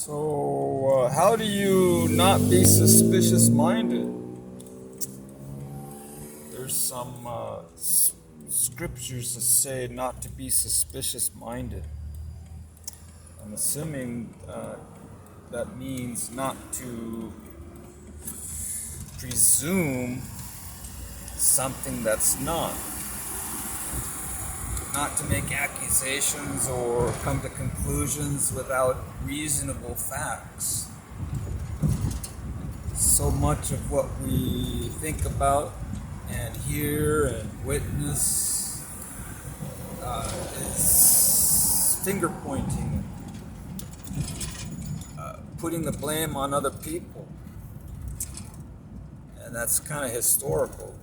So, how do you not be suspicious minded? There's some scriptures that say not to be suspicious minded. I'm assuming that means not to presume something that's not to make accusations or come to conclusions without reasonable facts. So much of what we think about and hear and witness is finger pointing, putting the blame on other people, and that's kind of historical.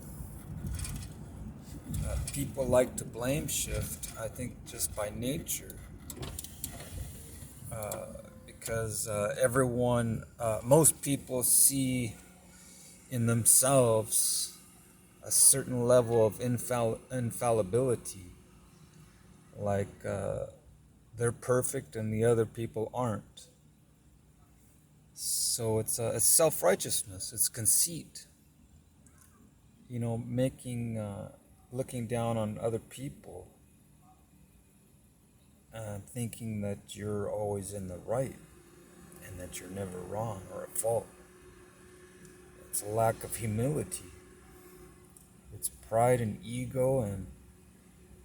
People like to blame shift, I think, just by nature, because most people see in themselves a certain level of infallibility, like they're perfect and the other people aren't. So it's self-righteousness, it's conceit, looking down on other people and thinking that you're always in the right and that you're never wrong or at fault. It's a lack of humility. It's pride and ego, and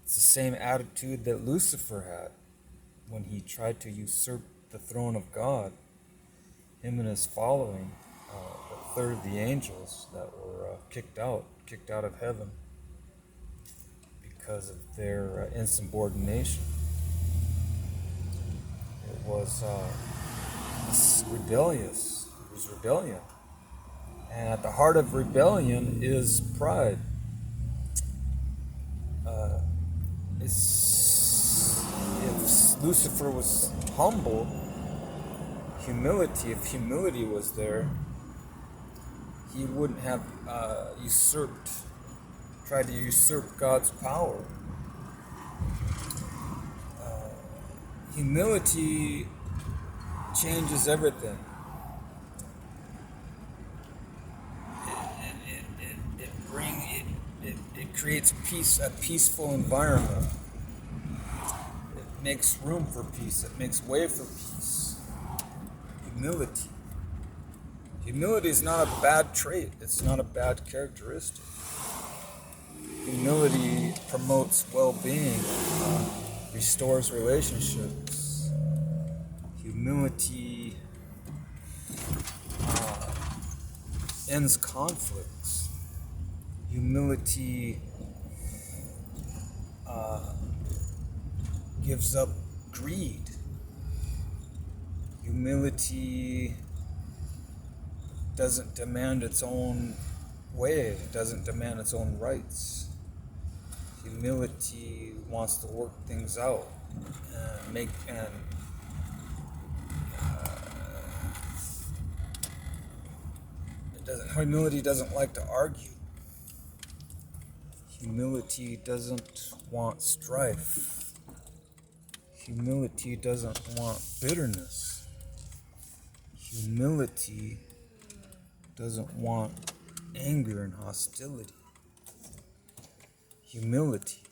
it's the same attitude that Lucifer had when he tried to usurp the throne of God. Him and his following, a third of the angels that were kicked out of heaven because of their insubordination. It was rebellious. It was rebellion. And at the heart of rebellion is pride. If Lucifer was humble, if humility was there, he wouldn't have tried to usurp God's power. Humility changes everything. It creates a peaceful environment. It makes room for peace. It makes way for peace. Humility. Humility is not a bad trait. It's not a bad characteristic. Humility promotes well-being, restores relationships. Humility ends conflicts. Humility gives up greed. Humility doesn't demand its own way. It doesn't demand its own rights. Humility wants to work things out and humility doesn't like to argue. Humility doesn't want strife. Humility doesn't want bitterness. Humility doesn't want anger and hostility. Humility